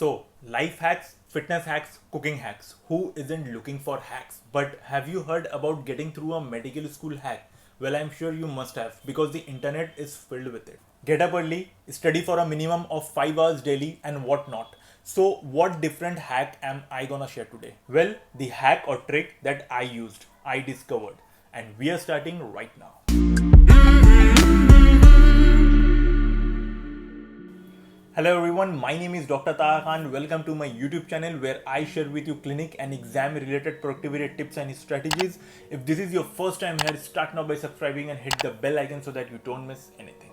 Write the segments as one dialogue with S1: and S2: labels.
S1: So, life hacks, fitness hacks, cooking hacks. Who isn't looking for hacks? But have you heard about getting through a medical school hack? Well, I'm sure you must have because the internet is filled with it. Get up early, study for a minimum of 5 hours daily, and whatnot. So, what different hack am I gonna share today? Well, the hack or trick that I used, I discovered, and we are starting right now. Hello everyone, my name is Dr. Taha Khan. Welcome to my YouTube channel where I share with you clinic and exam related productivity tips and strategies. If this is your first time here, start now by subscribing and hit the bell icon so that you don't miss anything.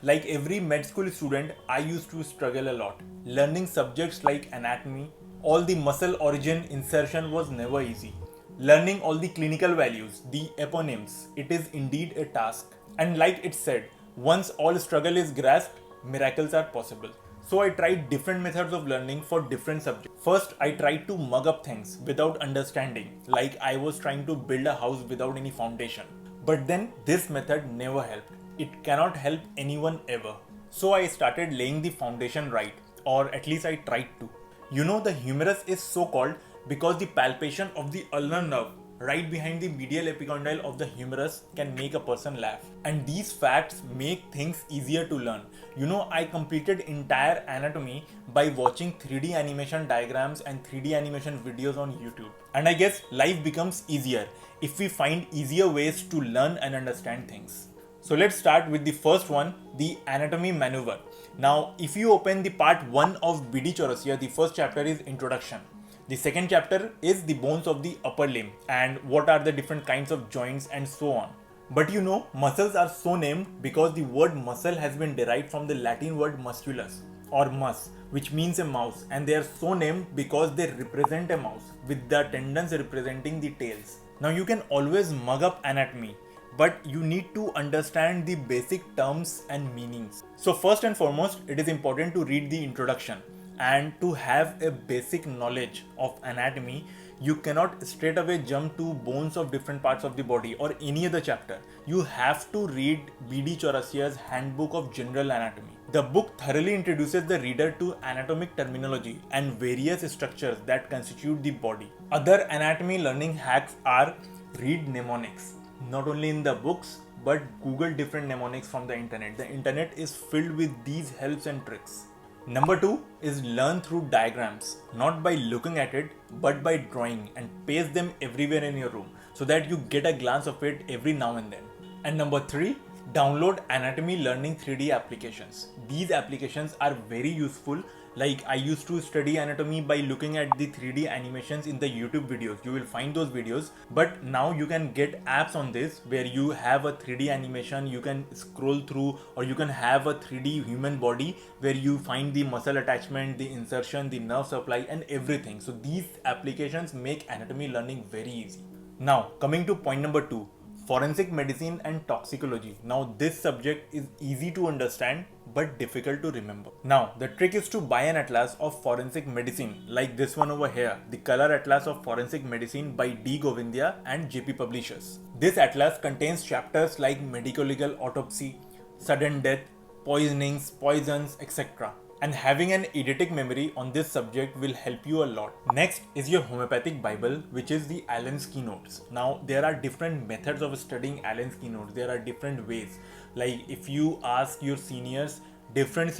S1: Like every med school student, I used to struggle a lot. Learning subjects like anatomy, all the muscle origin insertion was never easy. Learning all the clinical values, the eponyms, it is indeed a task. And like it said, once all struggle is grasped, miracles are possible. So I tried different methods of learning for different subjects. First, I tried to mug up things without understanding, like I was trying to build a house without any foundation. But then this method never helped. It cannot help anyone ever. So I started laying the foundation right, or at least I tried to. You know, the humerus is so called because the palpation of the ulnar nerve right behind the medial epicondyle of the humerus can make a person laugh. And these facts make things easier to learn. You know, I completed entire anatomy by watching 3D animation diagrams and 3D animation videos on YouTube. And I guess life becomes easier if we find easier ways to learn and understand things. So let's start with the first one, the anatomy maneuver. Now, if you open the part 1 of BD Chaurasia, the first chapter is introduction. The second chapter is the bones of the upper limb and what are the different kinds of joints and so on. But you know, muscles are so named because the word muscle has been derived from the Latin word musculus or mus, which means a mouse, and they are so named because they represent a mouse with the tendons representing the tails. Now you can always mug up anatomy, but you need to understand the basic terms and meanings. So first and foremost, it is important to read the introduction. And to have a basic knowledge of anatomy, you cannot straight away jump to bones of different parts of the body or any other chapter. You have to read BD Chaurasia's Handbook of General Anatomy. The book thoroughly introduces the reader to anatomic terminology and various structures that constitute the body. Other anatomy learning hacks are read mnemonics. Not only in the books, but Google different mnemonics from the internet. The internet is filled with these helps and tricks. Number 2 is learn through diagrams, not by looking at it, but by drawing and paste them everywhere in your room so that you get a glance of it every now and then. And number 3, download anatomy learning 3D applications. These applications are very useful. Like I used to study anatomy by looking at the 3D animations in the YouTube videos. You will find those videos, but now you can get apps on this where you have a 3D animation, you can scroll through, or you can have a 3D human body where you find the muscle attachment, the insertion, the nerve supply and everything. So these applications make anatomy learning very easy. Now coming to point number 2, forensic medicine and toxicology. Now this subject is easy to understand but difficult to remember. Now the trick is to buy an atlas of forensic medicine like this one over here, the Color Atlas of Forensic Medicine by D. Govindia and JP Publishers. This atlas contains chapters like medical legal autopsy, sudden death, poisonings, poisons, etc. And having an eidetic memory on this subject will help you a lot. Next is your homeopathic Bible, which is the Allen's Keynotes. Now there are different methods of studying Allen's Keynotes. There are different ways. Like if you ask your seniors, different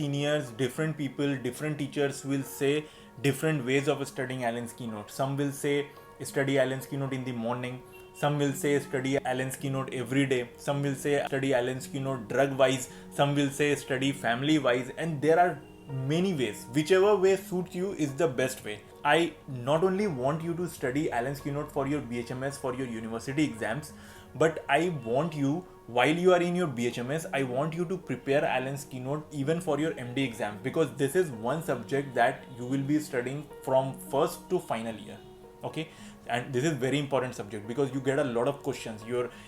S1: people, different teachers will say different ways of studying Allen's Keynote. Some will say study Allen's Keynote in the morning. Some will say study Allen's Keynote every day. Some will say study Allen's Keynote drug wise. Some will say study family wise. And there are many ways. Whichever way suits you is the best way. I not only want you to study Allen's Keynote for your BHMS, for your university exams, but I want you, while you are in your BHMS, I want you to prepare Allen's Keynote even for your MD exams, because this is one subject that you will be studying from first to final year. Okay, and this is very important subject because you get a lot of questions.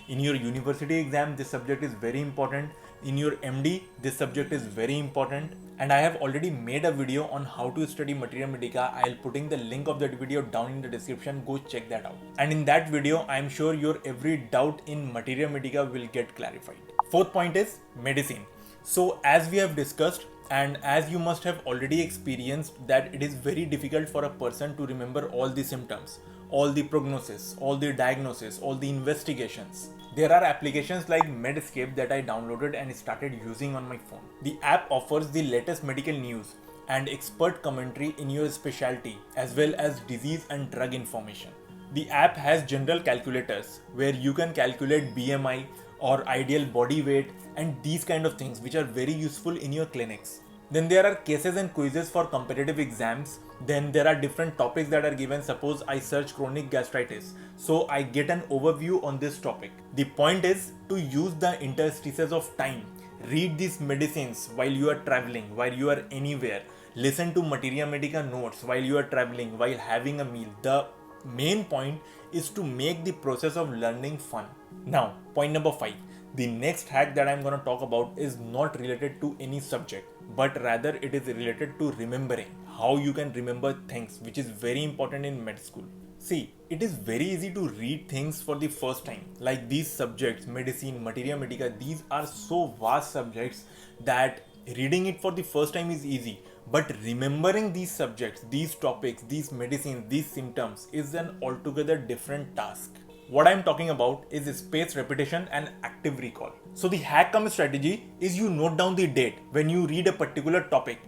S1: In your university exam, this subject is very important. In your MD, this subject is very important. And I have already made a video on how to study Materia Medica. I'll putting the link of that video down in the description. Go check that out. And in that video, I'm sure your every doubt in Materia Medica will get clarified. Fourth point is medicine. So as we have discussed, And as you must have already experienced that it is very difficult for a person to remember all the symptoms, all the prognosis, all the diagnosis, all the investigations. There are applications like Medscape that I downloaded and started using on my phone. The app offers the latest medical news and expert commentary in your specialty as well as disease and drug information. The app has general calculators where you can calculate BMI or ideal body weight and these kind of things which are very useful in your clinics. Then there are cases and quizzes for competitive exams. Then there are different topics that are given. Suppose I search chronic gastritis, so I get an overview on this topic. The point is to use the interstices of time. Read these medicines while you are traveling, while you are anywhere. Listen to Materia Medica notes while you are traveling, while having a meal. The main point is to make the process of learning fun. Now, point number 5. The next hack that I'm going to talk about is not related to any subject, but rather it is related to remembering, how you can remember things, which is very important in med school. See, it is very easy to read things for the first time. Like these subjects, medicine, Materia Medica, these are so vast subjects that reading it for the first time is easy. But remembering these subjects, these topics, these medicines, these symptoms is an altogether different task. What I'm talking about is spaced repetition and active recall. So the hack cum strategy is you note down the date when you read a particular topic.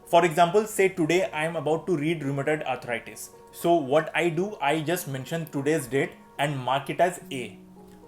S1: For example, say today I am about to read rheumatoid arthritis. So what I do, I just mention today's date and mark it as A.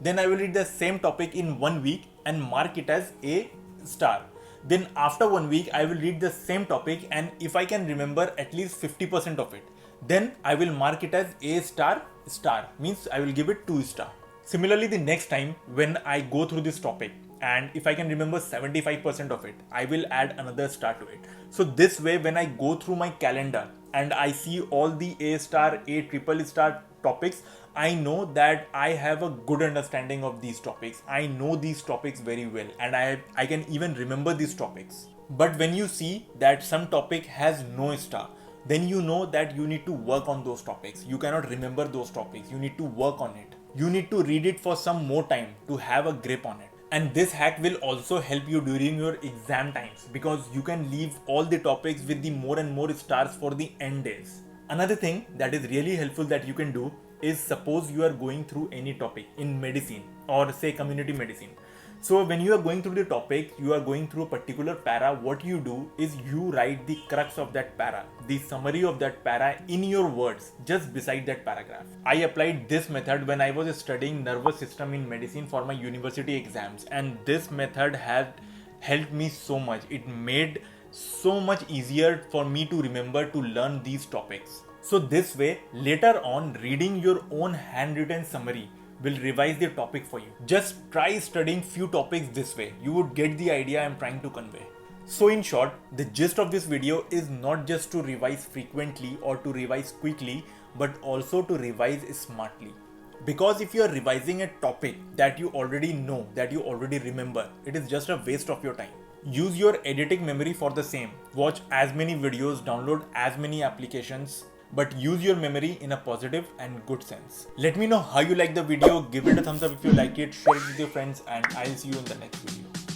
S1: Then I will read the same topic in 1 week and mark it as A star. Then after 1 week, I will read the same topic, and if I can remember at least 50% of it, then I will mark it as A star star, means I will give it 2 star. Similarly, the next time when I go through this topic and if I can remember 75% of it, I will add another star to it. So this way, when I go through my calendar and I see all the A star, A triple star topics, I know that I have a good understanding of these topics. I know these topics very well and I can even remember these topics. But when you see that some topic has no star, then you know that you need to work on those topics. You cannot remember those topics. You need to work on it. You need to read it for some more time to have a grip on it. And this hack will also help you during your exam times because you can leave all the topics with the more and more stars for the end days. Another thing that is really helpful that you can do is suppose you are going through any topic in medicine or say community medicine. So when you are going through the topic, you are going through a particular para, what you do is you write the crux of that para, the summary of that para in your words just beside that paragraph. I applied this method when I was studying nervous system in medicine for my university exams, and this method had helped me so much. It made so much easier for me to remember to learn these topics. So this way, later on, reading your own handwritten summary will revise the topic for you. Just try studying few topics this way. You would get the idea I'm trying to convey. So in short, the gist of this video is not just to revise frequently or to revise quickly, but also to revise smartly. Because if you are revising a topic that you already know, that you already remember, it is just a waste of your time. Use your eidetic memory for the same. Watch as many videos, download as many applications, but use your memory in a positive and good sense. Let me know how you like the video. Give it a thumbs up if you like it, share it with your friends, and I'll see you in the next video.